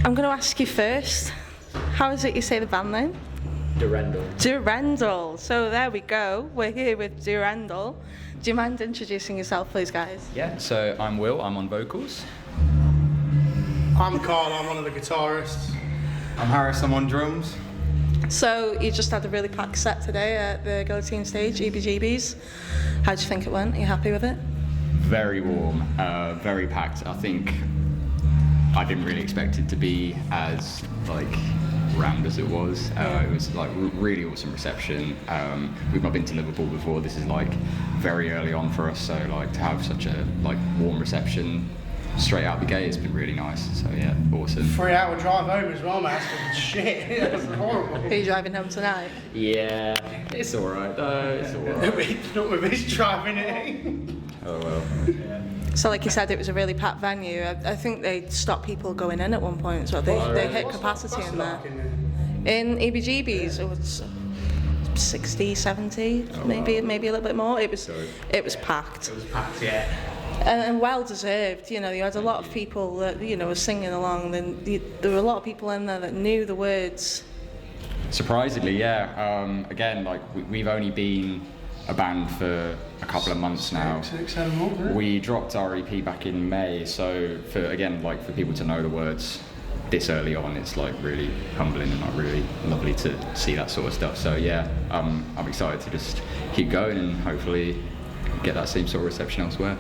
I'm going to ask you first, how is it you say the band name? Durendal. Durendal. So there we go. We're here with Durendal. Do you mind introducing yourself, please, guys? Yeah, so I'm Will, I'm on vocals. I'm Carl, I'm one of the guitarists. I'm Harris, I'm on drums. So you just had a really packed set today at the Guillotine stage, EBGBs. How do you think it went? Are you happy with it? Very warm, very packed. I think I didn't really expect it to be as rammed as it was. It was really awesome reception. We've not been to Liverpool before. This is very early on for us, so to have such a warm reception straight out the gate, it's been really nice. So yeah, awesome. 3-hour drive home as well, man. That's shit. That's horrible. Are you driving home tonight? Yeah, it's alright though, it's alright. Not with this driving it. Oh well. So like you said, it was a really packed venue. I think they stopped people going in at one point, so they hit capacity in there. In EBGBs, it was 60, 70, maybe a little bit more. It was packed. It was packed, yeah. And well deserved. You had a lot of people that were singing along. Then there were a lot of people in there that knew the words. Surprisingly, yeah. Again, we've only been a band for a couple of months now. 6, 7 months, right? We dropped our EP back in May, so for people to know the words this early on, it's really humbling and really lovely to see that sort of stuff. So yeah, I'm excited to just keep going and hopefully get that same sort of reception elsewhere.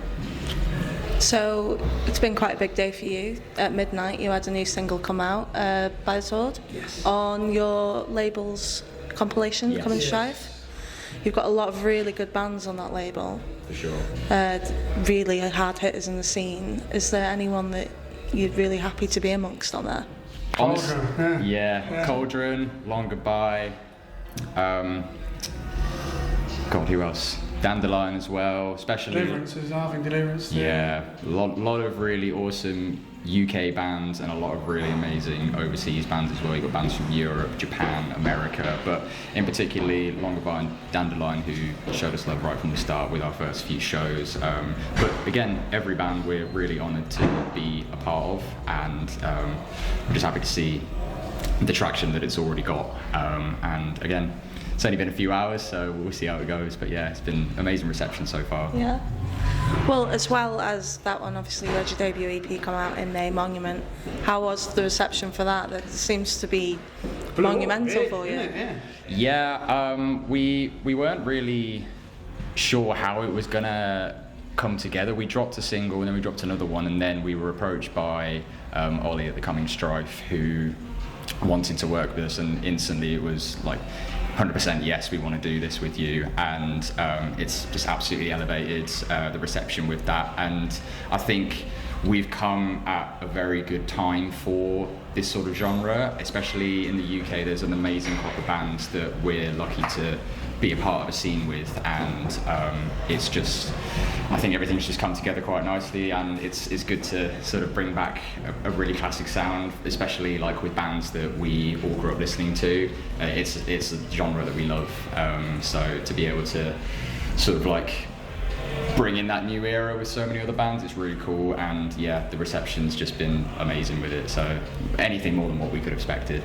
So it's been quite a big day for you. At midnight, you had a new single come out, By the Sword, on your label's compilation, Coming to Hive. You've got a lot of really good bands on that label. For sure. Really hard hitters in the scene. Is there anyone that you're really happy to be amongst on there? Cauldron, yeah. Cauldron, Long Goodbye. God, who else? Dandelion as well, especially. Deliverance, I think Deliverance. Yeah, a lot of really awesome UK bands and a lot of really amazing overseas bands as well. You've got bands from Europe, Japan, America, but in particularly Long Goodbye and Dandelion, who showed us love right from the start with our first few shows. But again, every band we're really honoured to be a part of, and we're just happy to see the traction that it's already got. And again, it's only been a few hours, so we'll see how it goes. But yeah, it's been amazing reception so far. Yeah. Well, as well as that one, obviously you had your debut EP come out in May, Monument. How was the reception for that? That seems to be monumental for you. Yeah, we weren't really sure how it was gonna come together. We dropped a single and then we dropped another one, and then we were approached by Ollie at the Coming Strife, who wanted to work with us, and instantly it was 100% yes, we want to do this with you, and it's just absolutely elevated the reception with that. And I think we've come at a very good time for this sort of genre, especially in the UK. There's an amazing crop of bands that we're lucky to be a part of a scene with, and it's just, I think everything's just come together quite nicely, and it's good to sort of bring back a really classic sound, especially with bands that we all grew up listening to. It's a genre that we love, so to be able to sort of bring in that new era with so many other bands, it's really cool. And yeah, the reception's just been amazing with it, so anything more than what we could have expected.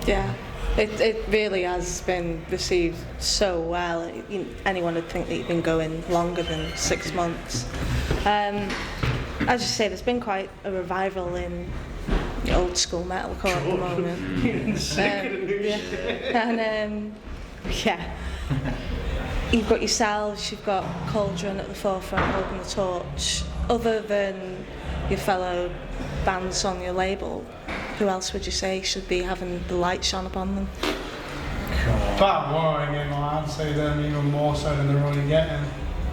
Yeah. It really has been received so well. Anyone would think that you've been going longer than 6 months. As you say, there's been quite a revival in old school metalcore at the moment. You've got yourselves, you've got Cauldron at the forefront holding the torch. Other than your fellow bands on your label, who else would you say should be having the light shone upon them? Bad worrying, I'd say them even more so than they're already getting.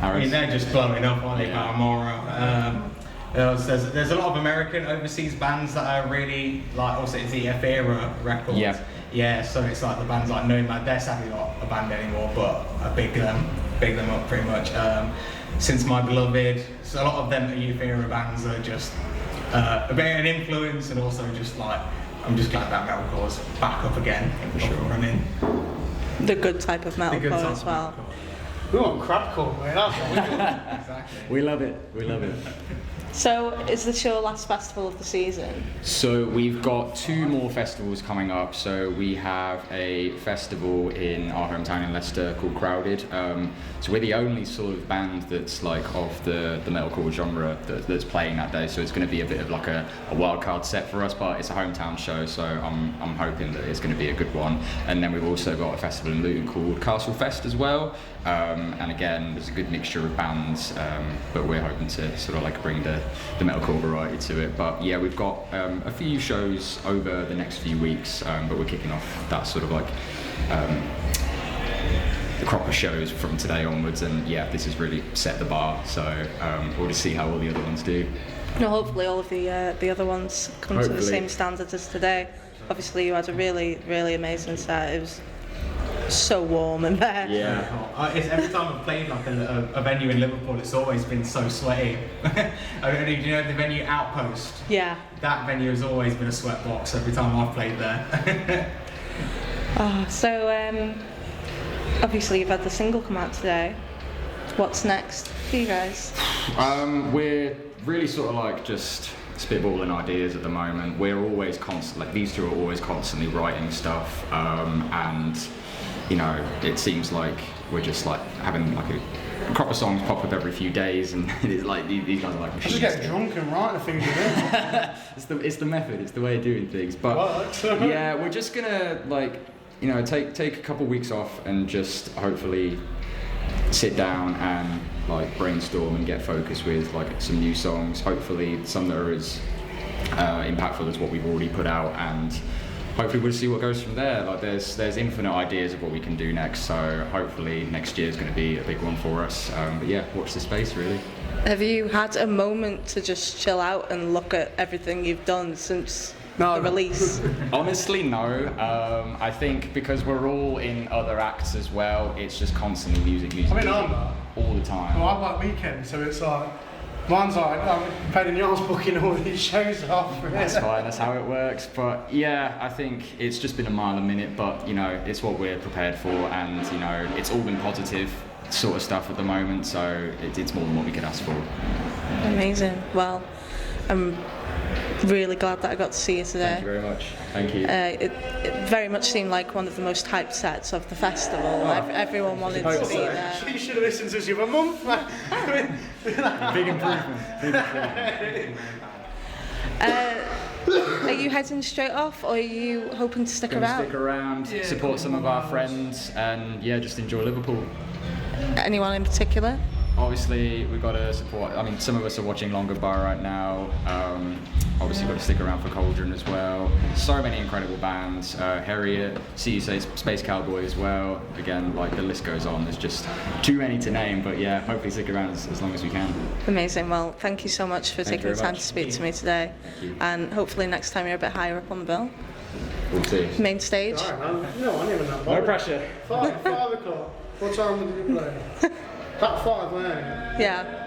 I mean, they're just blowing up, aren't they, Paramora? There's a lot of American overseas bands that are really, also it's the EF era records. Yeah, so it's the bands like Nomad, they're sadly not a band anymore, but I big them up pretty much. Since My Beloved, so a lot of them youth era bands are just a bit of an influence, and also just I'm just glad that metalcore's back up again, up and running. The good type of metalcore as well. We want crapcore, mate, that's what we want. Exactly. We love it. So, is this your last festival of the season? So we've got 2 more festivals coming up. So we have a festival in our hometown in Leicester called Crowded. So we're the only sort of band that's like of the metalcore genre that's playing that day. So it's going to be a bit of like a wild card set for us, but it's a hometown show. So I'm hoping that it's going to be a good one. And then we've also got a festival in Luton called Castle Fest as well. And again, there's a good mixture of bands, but we're hoping to sort of like bring the metalcore variety to it. But yeah, we've got a few shows over the next few weeks, but we're kicking off that sort of like the crop of shows from today onwards, and yeah, this has really set the bar, so we'll just see how all the other ones do. No, hopefully all of the other ones come to the same standards as today. Obviously you had a really, really amazing set. It was so warm in there. Yeah. It's every time I've played like a venue in Liverpool, it's always been so sweaty. I mean, do you know the venue Outpost? Yeah. That venue has always been a sweat box every time I've played there. So obviously you've had the single come out today. What's next for you guys? We're really sort of like just spitballing ideas at the moment. We're always these two are always constantly writing stuff, and you know, it seems like we're just like having like a crop of songs pop up every few days, and it's like these guys are like machines. Just get drunk and write the things you do. It's the method, it's the way of doing things. But yeah, we're just gonna like, you know, take a couple of weeks off and just hopefully sit down and like brainstorm and get focused with like some new songs. Hopefully some that are as impactful as what we've already put out, and hopefully we'll see what goes from there. Like there's infinite ideas of what we can do next, so hopefully next year is going to be a big one for us. But yeah, watch the space really. Have you had a moment to just chill out and look at everything you've done since the release? Honestly, no. I think because we're all in other acts as well, it's just constantly music. I mean, I'm not. All the time. Well, I like weekends, so it's like, mine's like, I'm paid in the arse booking all these shows off. That's fine, that's how it works. But yeah, I think it's just been a mile a minute, but you know, it's what we're prepared for, and you know, it's all been positive sort of stuff at the moment, so it's more than what we could ask for. Amazing. Well, I'm really glad that I got to see you today. Thank you very much. Thank you. It very much seemed like one of the most hyped sets of the festival. Everyone wanted to be there. You should have listened to us the other month, man. Big improvement. Are you heading straight off, or are you hoping to stick around? Stick around, support some of our friends, and yeah, just enjoy Liverpool. Anyone in particular? Obviously, we've got to support. I mean, some of us are watching Longer Bar right now. Obviously, got to stick around for Cauldron as well. So many incredible bands. Harriet, CUSA, Space Cowboy as well. Again, like the list goes on. There's just too many to name. But yeah, hopefully stick around as long as we can. Amazing. Well, thank you so much for taking the time to speak to me today. Thank you. And hopefully next time you're a bit higher up on the bill. We'll see. Main stage. Alright, man. No, I ain't even that No bothered. pressure. 5 o'clock. What time did you play? About 5, weren't it? Yeah.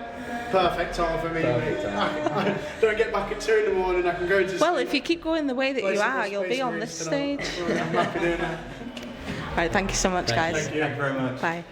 Perfect time for me. Perfect time. I don't get back at 2 in the morning, I can go to Well, sleep. if you keep going the way that you are, you'll be on this stage. I'm happy doing that. All right, thank you so much, guys. Thank you very much. Bye.